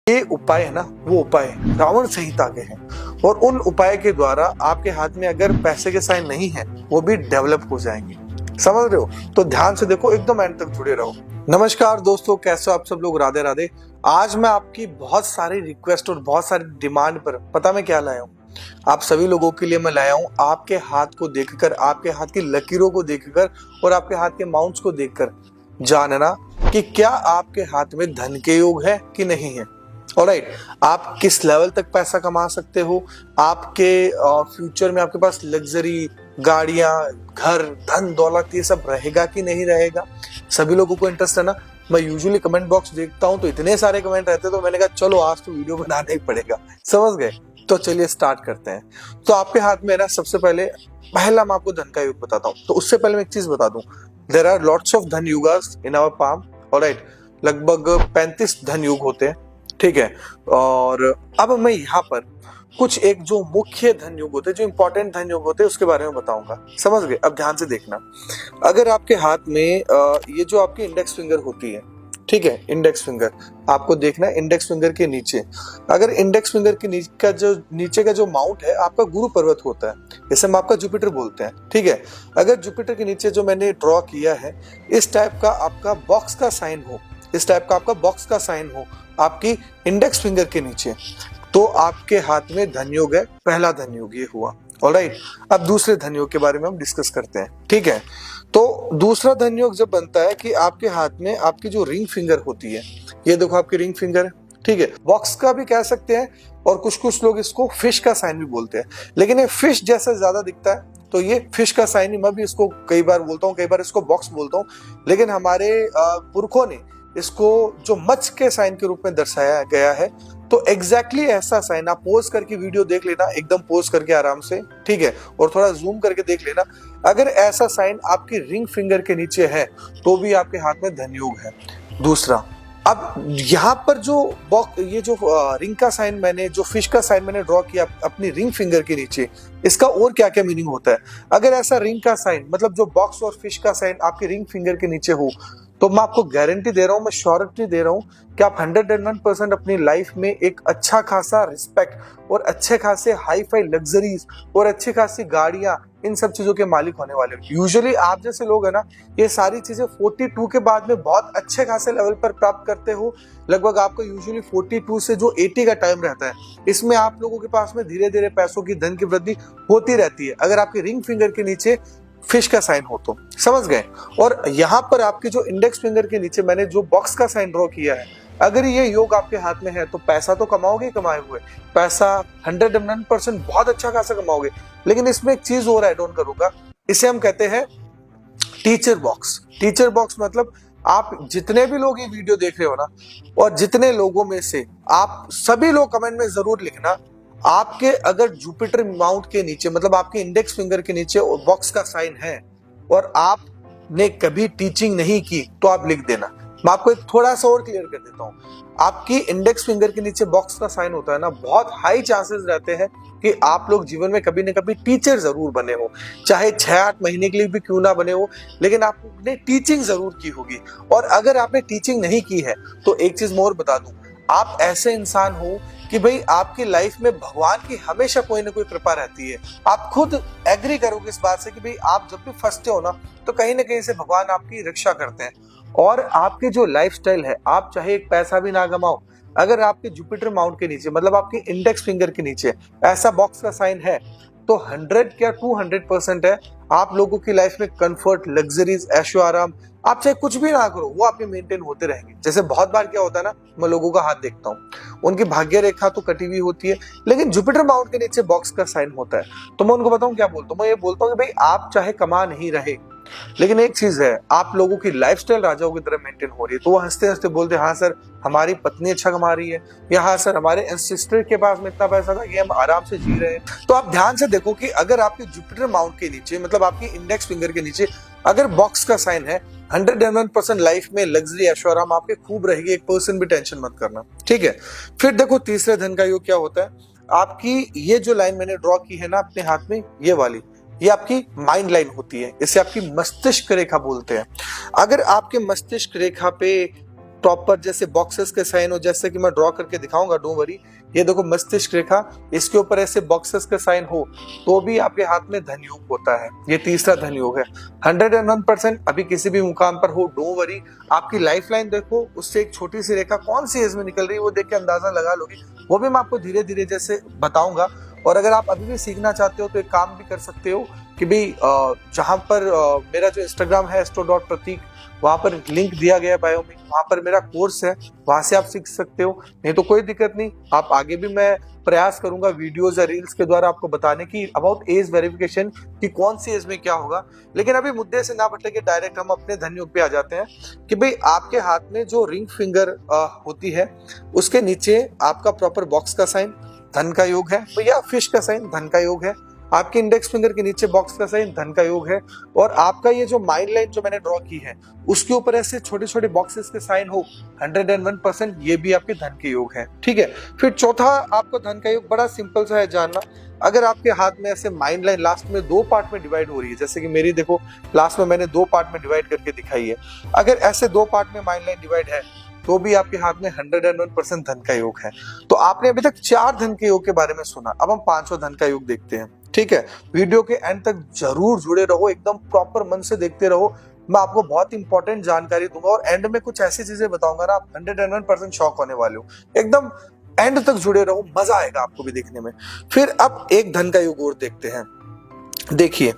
ये उपाय है ना, वो उपाय रावण संहिता के हैं और उन उपाय के द्वारा आपके हाथ में अगर पैसे के साइन नहीं है वो भी डेवलप हो जाएंगे। समझ रहे हो? तो ध्यान से देखो, एकदम एंड तक जुड़े रहो। नमस्कार दोस्तों, कैसे हो आप सब लोग? राधे राधे। आज मैं आपकी बहुत सारी रिक्वेस्ट और बहुत सारी डिमांड पर पता मैं क्या लाया हूँ? आप सभी लोगों के लिए मैं लाया हूँ आपके हाथ को देखकर, आपके हाथ की लकीरों को देखकर और आपके हाथ के माउंट्स को देखकर जानना कि क्या आपके हाथ में धन के योग है कि नहीं है। ऑलराइट, आप किस लेवल तक पैसा कमा सकते हो, आपके फ्यूचर में आपके पास लग्जरी गाड़ियां, घर, धन दौलत ये सब रहेगा कि नहीं रहेगा। सभी लोगों को इंटरेस्ट है ना। मैं यूजुअली कमेंट बॉक्स देखता हूं तो इतने सारे कमेंट रहते, तो मैंने कहा चलो आज तो वीडियो बनाना ही पड़ेगा। समझ गए? तो चलिए स्टार्ट करते हैं। तो आपके हाथ में ना, सबसे पहले पहला मैं आपको धन का योग बताता हूँ। तो उससे पहले मैं एक चीज बता दूं, देयर आर लॉट्स ऑफ धन yugas in our palm. Alright, लगभग 35 धन युग होते हैं, ठीक है। और अब मैं यहाँ पर कुछ एक जो मुख्य धन योग होते हैं, जो इंपॉर्टेंट धन योग होते हैं, उसके बारे में बताऊंगा। समझ गए? अब ध्यान से देखना। अगर आपके हाथ में ये जो आपकी इंडेक्स फिंगर होती है, ठीक है, इंडेक्स फिंगर आपको देखना है। इंडेक्स फिंगर के नीचे, अगर इंडेक्स फिंगर के नीचे का जो माउंट है आपका गुरु पर्वत होता है, जैसे हम आपका जुपिटर बोलते हैं, ठीक है। अगर जुपिटर के नीचे जो मैंने ड्रॉ किया है, इस टाइप का आपका बॉक्स का साइन हो, इस टाइप का आपका बॉक्स का साइन हो आपकी इंडेक्स फिंगर के नीचे, तो आपके हाथ में धन योग है। पहला धन योग ये हुआ। ऑलराइट, अब दूसरे धन योग के बारे में हम डिस्कस करते हैं, ठीक है। तो दूसरा धन योग जब बनता है कि आपके हाथ में आपकी जो रिंग फिंगर होती है, ये देखो आपकी रिंग फिंगर है, ठीक है। बॉक्स का भी कह सकते हैं और कुछ कुछ लोग इसको फिश का साइन भी बोलते हैं, लेकिन ये फिश जैसा ज्यादा दिखता है तो ये फिश का साइन ही, मैं भी इसको कई बार बोलता हूँ, कई बार इसको बॉक्स बोलता हूँ, लेकिन हमारे पुरखों ने इसको जो मच्छ के साइन के रूप में दर्शाया गया है। तो एग्जैक्टली ऐसा साइन आप पोज करके वीडियो देख लेना, एकदम पोज करके आराम से, ठीक है, और थोड़ा जूम करके देख लेना। अगर ऐसा साइन आपकी रिंग फिंगर के नीचे है तो भी आपके हाथ में धन योग है। दूसरा, अब यहाँ पर जो ये जो रिंग का साइन मैंने, जो फिश का साइन मैंने ड्रॉ किया अपनी रिंग फिंगर के नीचे, इसका और क्या क्या मीनिंग होता है? अगर ऐसा रिंग का साइन, मतलब जो बॉक्स और फिश का साइन आपकी रिंग फिंगर के नीचे हो, तो मैं आपको गारंटी दे रहा हूं, मैं श्योरिटी दे रहा हूं कि आप 101% अपनी लाइफ में एक अच्छा खासा रिस्पेक्ट और अच्छे खासे हाई फाई लग्जरीज और अच्छी खासी गाड़ियां, इन सब चीजों के मालिक होने वाले हो। यूजुअली आप जैसे लोग है ना, ये सारी चीजें 42 के बाद में बहुत अच्छे खासे लेवल पर प्राप्त करते हो। लगभग आपको यूजुअली 42 से जो 80 का टाइम रहता है, इसमें आप लोगों के पास में धीरे धीरे पैसों की, धन की वृद्धि होती रहती है, अगर आपकी रिंग फिंगर के नीचे फिश का साइन हो तो। समझ गए? और यहाँ पर आपकी जो इंडेक्स फिंगर के नीचे मैंने जो बॉक्स का साइन ड्रॉ किया है, अगर ये योग आपके हाथ में है तो पैसा तो कमाओगे ही, कमाए हुए पैसा 101% बहुत अच्छा खासा कमाओगे। लेकिन इसमें एक चीज और ऐड ऑन करूंगा, इसे हम कहते हैं टीचर बॉक्स। टीचर बॉक्स मतलब आप जितने भी लोग ये वीडियो देख रहे हो ना, और जितने लोगों में से आप सभी लोग कमेंट में जरूर लिखना, आपके अगर जुपिटर माउंट के नीचे, मतलब आपके इंडेक्स फिंगर के नीचे बॉक्स का साइन है और आपने कभी टीचिंग नहीं की, तो आप लिख देना। मैं आपको एक थोड़ा सा और क्लियर कर देता हूँ, आपकी इंडेक्स फिंगर के नीचे बॉक्स का साइन होता है ना, बहुत हाई चांसेस रहते हैं कि आप लोग जीवन में कभी न कभी टीचर जरूर बने हो, चाहे 6-8 महीने के लिए भी क्यों ना बने हो, लेकिन आपने टीचिंग जरूर की होगी। और अगर आपने टीचिंग नहीं की है तो एक चीज मैं और बता दूं, आप ऐसे इंसान हो कि भाई आपकी लाइफ में भगवान की हमेशा कोई ना कोई कृपा रहती है। आप खुद एग्री करोगे इस बात से कि भाई आप जब भी फंसते हो ना, तो कहीं ना कहीं से भगवान आपकी रक्षा करते हैं। और आपकी जो लाइफस्टाइल है, आप चाहे एक पैसा भी ना कमाओ, अगर आपके जुपिटर माउंट के नीचे, मतलब आपके इंडेक्स फिंगर के नीचे ऐसा बॉक्स का साइन है, तो 100 क्या 200% है आप लोगों की लाइफ में कंफर्ट, लग्जरीज, ऐशो आराम, आप चाहे कुछ भी ना करो वो आपके मेंटेन होते रहेंगे। जैसे बहुत बार क्या होता है ना, मैं लोगों का हाथ देखता हूँ, उनकी भाग्य रेखा तो कटी हुई होती है, लेकिन जुपिटर माउंट के नीचे बॉक्स का साइन होता है। तो मैं उनको बताऊं क्या बोलता हूँ, मैं ये बोलता हूँ कि भाई आप चाहे कमा नहीं रहे, लेकिन एक चीज है, आप लोगों की लाइफस्टाइल राजाओं की तरह मेंटेन हो रही है। तो वो हंसते हंसते बोलते हैं, हाँ सर हमारी पत्नी अच्छा कमा रही है, या हाँ सर हमारे एंसेस्टर के पास में इतना पैसा था कि हम आराम से जी रहे हैं। तो आप ध्यान से देखो कि अगर आपके जुपिटर माउंट के नीचे, मतलब आपकी इंडेक्स फिंगर के नीचे अगर बॉक्स का साइन है, 101% लाइफ में लग्जरी ऐशो आराम आपके खूब रहेगी, 1% भी टेंशन मत करना, ठीक है। फिर देखो तीसरे धन का योग क्या होता है। आपकी ये जो लाइन मैंने ड्रॉ की है ना अपने हाथ में, ये वाली, ये आपकी माइंड लाइन होती है, इसे आपकी मस्तिष्क रेखा बोलते हैं। अगर आपके मस्तिष्क रेखा पे प्रॉपर जैसे बॉक्सेस के साइन हो, जैसे कि मैं ड्रॉ करके दिखाऊंगा, डोंट वरी। ये देखो मस्तिष्क रेखा, इसके ऊपर ऐसे बॉक्सेस के साइन हो तो भी आपके हाथ में धन योग होता है। ये तीसरा धन योग है। 101% अभी किसी भी मुकाम पर हो, डोंट वरी। आपकी लाइफ लाइन देखो, उससे एक छोटी सी रेखा कौन सी एज में निकल रही है वो देख के अंदाजा लगा लोगे। वो भी मैं आपको धीरे धीरे जैसे बताऊंगा। और अगर आप अभी भी सीखना चाहते हो तो एक काम भी कर सकते हो कि भाई जहां पर मेरा जो इंस्टाग्राम है astro.pratik, वहां पर लिंक दिया गया है बायो में, वहां पर मेरा कोर्स है, वहां से आप सीख सकते हो। नहीं तो कोई दिक्कत नहीं, आप आगे भी मैं प्रयास करूंगा वीडियोस या रील्स के द्वारा आपको बताने की अबाउट एज वेरिफिकेशन कि कौन सी एज में क्या होगा। लेकिन अभी मुद्दे से ना भटके, डायरेक्ट हम अपने धन योग पे आ जाते हैं कि भाई आपके हाथ में जो रिंग फिंगर होती है उसके नीचे आपका प्रॉपर बॉक्स का साइन धन का योग है, या फिश का साइन धन का योग है। आपके इंडेक्स फिंगर के नीचे बॉक्स का साइन धन का योग है। और आपका ये जो माइंड लाइन जो मैंने ड्रॉ की है उसके ऊपर ऐसे छोटे छोटे बॉक्सेस के साइन हो, 101% ये भी आपके धन के योग है। ठीक है। फिर चौथा आपको धन का योग बड़ा सिंपल सा है जानना। अगर आपके हाथ में ऐसे माइंड लाइन लास्ट में 2 पार्ट में डिवाइड हो रही है, जैसे कि मेरी देखो लास्ट में मैंने 2 पार्ट में डिवाइड करके दिखाई है, अगर ऐसे 2 पार्ट में माइंड लाइन डिवाइड है तो भी आपके हाथ में 101% धन का योग है। तो आपने अभी तक 4 धन के योग के बारे में सुना, अब हम 5वां धन का योग देखते हैं। ठीक है, वीडियो के एंड तक जरूर जुड़े रहो, एकदम प्रॉपर मन से देखते रहो। मैं आपको बहुत इंपॉर्टेंट जानकारी दूंगा और एंड में कुछ ऐसी चीजें बताऊंगा ना, आप 101% शॉक होने वाले हो। एकदम एंड तक जुड़े रहो, मजा आएगा आपको भी देखने में। फिर अब एक धन का योग और देखते हैं। देखिए,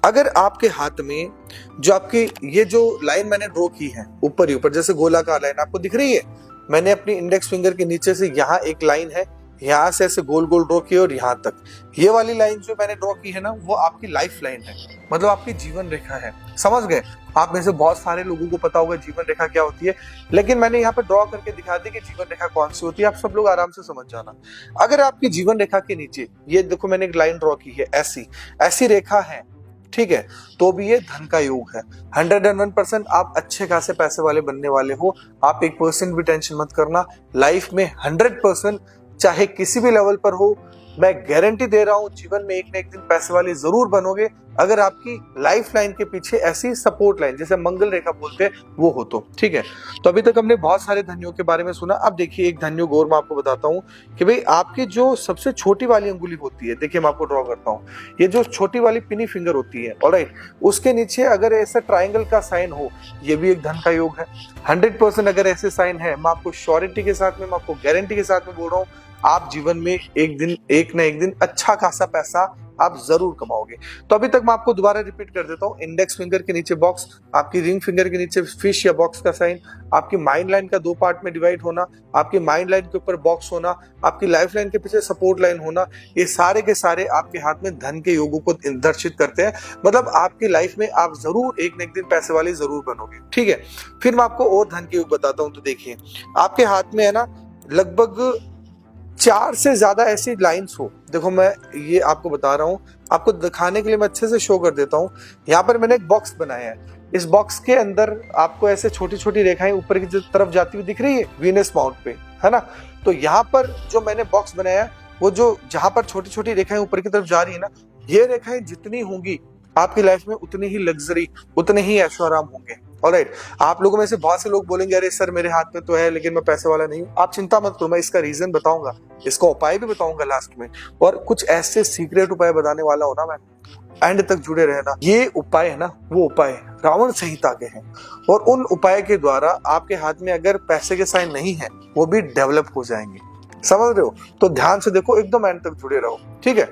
अगर आपके हाथ में जो आपकी ये जो लाइन मैंने ड्रॉ की है ऊपर ही ऊपर, जैसे गोलाकार लाइन आपको दिख रही है, मैंने अपनी इंडेक्स फिंगर के नीचे से यहाँ एक लाइन है, यहाँ से ऐसे गोल गोल ड्रॉ किया और यहाँ तक ये वाली लाइन जो मैंने ड्रॉ की है ना, वो आपकी लाइफ लाइन है, मतलब आपकी जीवन रेखा है। समझ गए? आप में से बहुत सारे लोगों को पता होगा जीवन रेखा क्या होती है, लेकिन मैंने यहाँ पे ड्रॉ करके दिखा दी कि जीवन रेखा कौन सी होती है, आप सब लोग आराम से समझ जाना। अगर आपकी जीवन रेखा के नीचे ये देखो मैंने एक लाइन ड्रॉ की है, ऐसी ऐसी रेखा है, ठीक है, तो भी ये धन का योग है। 101% आप अच्छे खासे पैसे वाले बनने वाले हो। आप 1% भी टेंशन मत करना, लाइफ में 100% चाहे किसी भी लेवल पर हो, मैं गारंटी दे रहा हूं जीवन में एक न एक दिन पैसे वाले जरूर बनोगे, अगर आपकी लाइफ लाइन के पीछे ऐसी सपोर्ट लाइन जैसे मंगल रेखा बोलते हैं वो हो तो। ठीक है, तो अभी तक हमने बहुत सारे धन्यों के बारे में सुना। अब देखिए एक धन्योग और मैं आपको बताता हूँ कि भाई आपकी जो सबसे छोटी वाली अंगुली होती है, देखिए मैं आपको ड्रॉ करता हूँ, ये जो छोटी वाली पिनी फिंगर होती है, ऑलराइट, उसके नीचे अगर ऐसा ट्राइंगल का साइन हो, ये भी एक धन का योग है। 100% अगर ऐसे साइन है, मैं आपको श्योरिटी के साथ में, मैं आपको गारंटी के साथ में बोल रहा हूँ, आप जीवन में एक ना एक दिन अच्छा खासा पैसा आप जरूर कमाओगे। तो अभी तक मैं आपको दोबारा रिपीट कर देता हूँ, इंडेक्स फिंगर के नीचे बॉक्स, आपकी रिंग फिंगर के नीचे फिश या बॉक्स का साइन, आपकी माइंड लाइन का 2 पार्ट में डिवाइड होना, आपकी माइंड लाइन के ऊपर बॉक्स होना, आपकी लाइफ लाइन के पीछे सपोर्ट लाइन होना, ये सारे के सारे आपके हाथ में धन के योगों को दर्शित करते हैं। मतलब आपकी लाइफ में आप जरूर एक न एक दिन पैसे वाले जरूर बनोगे। ठीक है, फिर मैं आपको और धन के योग बताता हूँ। तो देखिए आपके हाथ में है ना लगभग 4 से ज्यादा ऐसी लाइंस हो, देखो मैं ये आपको बता रहा हूँ, आपको दिखाने के लिए मैं अच्छे से शो कर देता हूँ। यहाँ पर मैंने एक बॉक्स बनाया है, इस बॉक्स के अंदर आपको ऐसे छोटी छोटी रेखाएं ऊपर की तरफ जाती हुई दिख रही है वीनस माउंट पे, है ना। तो यहाँ पर जो मैंने बॉक्स बनाया है, वो जो जहां पर छोटी छोटी रेखाएं ऊपर की तरफ जा रही है ना, ये रेखाएं जितनी होंगी आपकी लाइफ में उतनी ही लग्जरी, उतने ही ऐशो आराम होंगे। ऑलराइट, आप लोगों में से बहुत से लोग बोलेंगे अरे सर मेरे हाथ में तो है लेकिन मैं पैसे वाला नहीं हूँ। आप चिंता मत करो, मैं इसका रीजन बताऊंगा, इसका उपाय भी बताऊंगा लास्ट में, और कुछ ऐसे सीक्रेट उपाय बताने वाला हो ना मैं, एंड तक जुड़े रहना। ये उपाय है ना, वो उपाय रावण संहिता के हैं, और उन उपाय के द्वारा आपके हाथ में अगर पैसे के साइन नहीं है वो भी डेवलप हो जाएंगे। समझ रहे हो? तो ध्यान से देखो, एकदम एंड तक जुड़े रहो। ठीक है,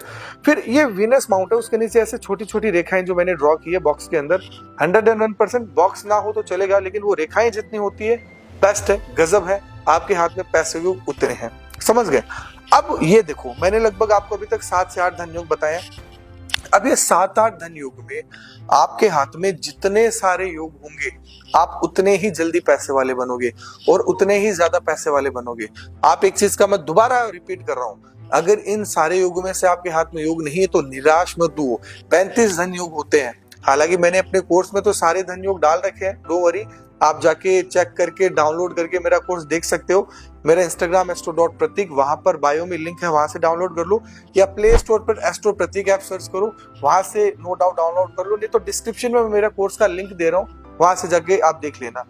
फिर ये वीनस माउंट है, उसके नीचे ऐसे छोटी छोटी रेखाएं जो मैंने ड्रॉ की है बॉक्स के अंदर। 101% बॉक्स ना हो तो चलेगा, लेकिन वो रेखाएं जितनी होती है बेस्ट है, गजब है, आपके हाथ में पैसे भी उतने हैं। समझ गए? अब ये देखो, मैंने लगभग आपको अभी तक 7 से 8 धन योग बताए। अब ये 7-8 धन योग में आपके हाथ में जितने सारे योग होंगे, आप उतने ही जल्दी पैसे वाले बनोगे और उतने ही ज्यादा पैसे वाले बनोगे। आप एक चीज का मैं दोबारा रिपीट कर रहा हूं, अगर इन सारे योगों में से आपके हाथ में योग नहीं है तो निराश मत हो। 35 धन योग होते हैं, हालांकि मैंने अपने कोर्स में तो सारे धन योग डाल रखे हैं, डोंट वरी, आप जाके चेक करके डाउनलोड करके मेरा कोर्स देख सकते हो। मेरा इंस्टाग्राम astro.pratik, वहां पर बायो में लिंक है, वहां से डाउनलोड कर लो, या प्ले स्टोर पर एस्ट्रो प्रतीक ऐप सर्च करो, वहां से नो डाउट डाउनलोड कर लो, नहीं तो डिस्क्रिप्शन में मेरा कोर्स का लिंक दे रहा हूँ, वहां से जाके आप देख लेना।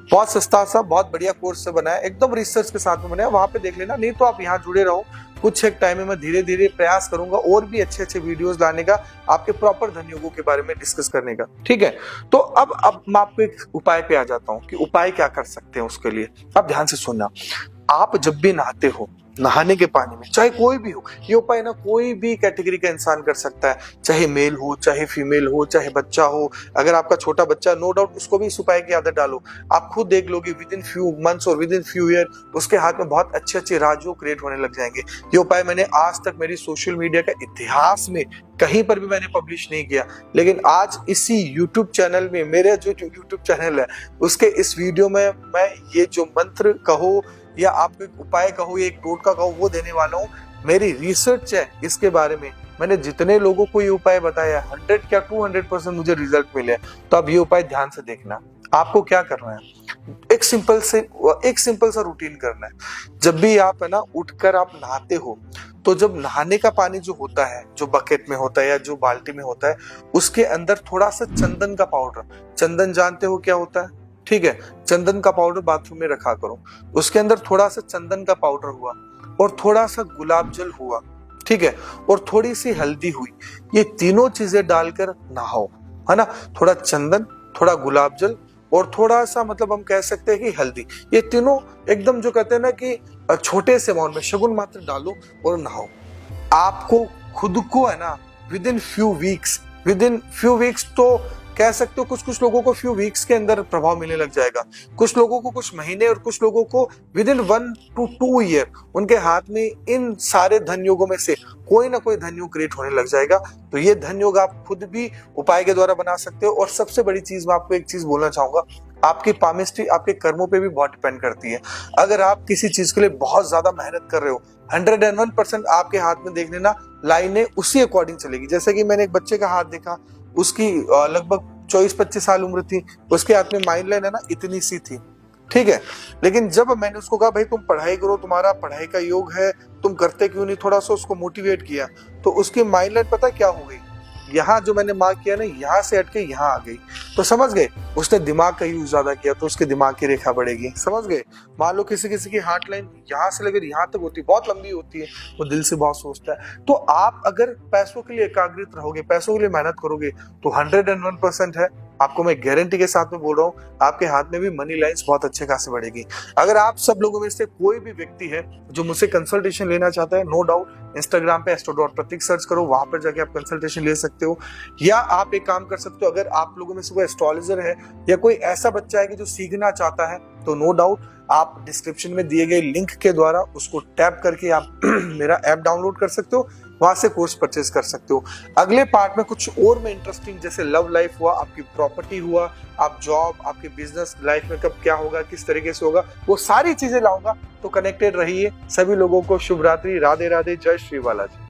बहुत सस्ता सा बहुत बढ़िया कोर्स से बनाया, एकदम रिसर्च के साथ में बनाया, वहां पे देख लेना। नहीं तो आप यहाँ जुड़े रहो, कुछ एक टाइम में मैं धीरे धीरे प्रयास करूंगा और भी अच्छे अच्छे वीडियोस लाने का, आपके प्रॉपर धन योगों के बारे में डिस्कस करने का, ठीक है। तो अब मैं आपको एक उपाय पे आ जाता हूँ कि उपाय क्या कर सकते हैं उसके लिए। अब ध्यान से सुनना, आप जब भी नहाते हो, नहाने के पानी में चाहे कोई भी हो, ये उपाय ना कोई भी कैटेगरी का इंसान कर सकता है, चाहे मेल हो, चाहे फीमेल हो, चाहे बच्चा हो। अगर आपका छोटा बच्चा, नो डाउट उसको भी इस उपाय की आदत डालो। आप खुद देख लोगे विद इन फ्यू मंथ्स और विद इन फ्यू ईयर उसके हाथ में बहुत अच्छे अच्छे राजयोग क्रिएट होने लग जाएंगे। ये उपाय मैंने आज तक मेरी सोशल मीडिया का इतिहास में कहीं पर भी मैंने पब्लिश नहीं किया, लेकिन आज इसी यूट्यूब चैनल में, मेरे जो यूट्यूब चैनल है उसके इस वीडियो में मैं ये जो मंत्र कहो या आप एक उपाय कहो या एक टोटका कहो वो देने वाला हूँ। मेरी रिसर्च है इसके बारे में, मैंने जितने लोगों को ये उपाय बताया 100 क्या 200% मुझे रिजल्ट मिले। तो अब ये उपाय ध्यान से देखना। आपको क्या करना है, एक सिंपल सा रूटीन करना है। जब भी आप है ना उठकर आप नहाते हो, तो जब नहाने का पानी जो होता है, जो बकेट में होता है या जो बाल्टी में होता है, उसके अंदर थोड़ा सा चंदन का पाउडर, चंदन जानते हो क्या होता है, ठीक है, चंदन का पाउडर बाथरूम में रखा करो। उसके अंदर थोड़ा सा चंदन का पाउडर हुआ और थोड़ा सा गुलाब जल हुआ, ठीक है, और थोड़ी सी हल्दी हुई, ये तीनों चीजें डालकर नहाओ, है ना। थोड़ा चंदन, थोड़ा गुलाब जल और थोड़ा सा मतलब हम कह सकते हैं कि हल्दी, ये तीनों एकदम जो कहते हैं ना कि छोटे से अमाउंट में शगुन मात्र डालो और नहाओ। आपको खुद को है ना विद इन फ्यू वीक्स तो कह सकते हो, कुछ लोगों को फ्यू वीक्स के अंदर प्रभाव मिलने लग जाएगा, कुछ लोगों को कुछ महीने और कुछ लोगों को विद इन 1 to 2 ईयर उनके हाथ में इन सारे धन योगों में से कोई ना कोई धन योग क्रिएट होने लग जाएगा। तो ये धन योग आप खुद भी उपाय के द्वारा बना सकते हो। और सबसे बड़ी चीज मैं आपको एक चीज बोलना चाहूंगा, आपकी पामिस्ट्री आपके कर्मों पे भी बहुत डिपेंड करती है। अगर आप किसी चीज के लिए बहुत ज्यादा मेहनत कर रहे हो, 101% आपके हाथ में देख लेना लाइनें उसी अकॉर्डिंग चलेगी। जैसे कि मैंने एक बच्चे का हाथ देखा, उसकी लगभग 24-25 साल उम्र थी, उसके हाथ में माइंड लाइन है ना इतनी सी थी, ठीक है। लेकिन जब मैंने उसको कहा भाई तुम पढ़ाई करो, तुम्हारा पढ़ाई का योग है, तुम करते क्यों नहीं, थोड़ा सा उसको मोटिवेट किया, तो उसकी माइंड लाइन पता क्या हो गई, यहाँ जो मैंने मार्क किया ना यहाँ से हट के यहाँ आ गई। तो समझ गए, उसने दिमाग का यूज ज्यादा किया तो उसके दिमाग की रेखा बढ़ेगी, समझ गए। मान लो किसी किसी की हार्ट लाइन यहाँ से लेकर यहाँ तक होती है, बहुत लंबी होती है, वो दिल से बहुत सोचता है। तो आप अगर पैसों के लिए एकाग्रित रहोगे, पैसों के लिए मेहनत करोगे, तो 101% है, आपको मैं गारंटी के साथ में बोल रहा हूँ, आपके हाथ में भी मनी लाइन्स बहुत अच्छे खासे बढ़ेगी। अगर आप सब लोगों में से कोई भी व्यक्ति है जो मुझसे कंसल्टेशन लेना चाहता है, नो डाउट इंस्टाग्राम पे astro.pratik सर्च करो, वहां पर जाके आप कंसल्टेशन ले सकते हो। या आप एक काम कर सकते हो, अगर आप लोगों में से कोई एस्ट्रोलॉजर है या कोई ऐसा बच्चा है कि जो सीखना चाहता है, तो नो डाउट आप डिस्क्रिप्शन में दिए गए लिंक के द्वारा उसको टैप करके आप मेरा ऐप डाउनलोड कर सकते हो, वहां से कोर्स परचेज कर सकते हो। अगले पार्ट में कुछ और में इंटरेस्टिंग, जैसे लव लाइफ हुआ, आपकी प्रॉपर्टी हुआ, आप जॉब, आपके बिजनेस लाइफ में कब क्या होगा, किस तरीके से होगा, वो सारी चीजें लाऊंगा। तो कनेक्टेड रहिए। सभी लोगों को शुभ रात्रि, राधे राधे, जय श्री बालाजी।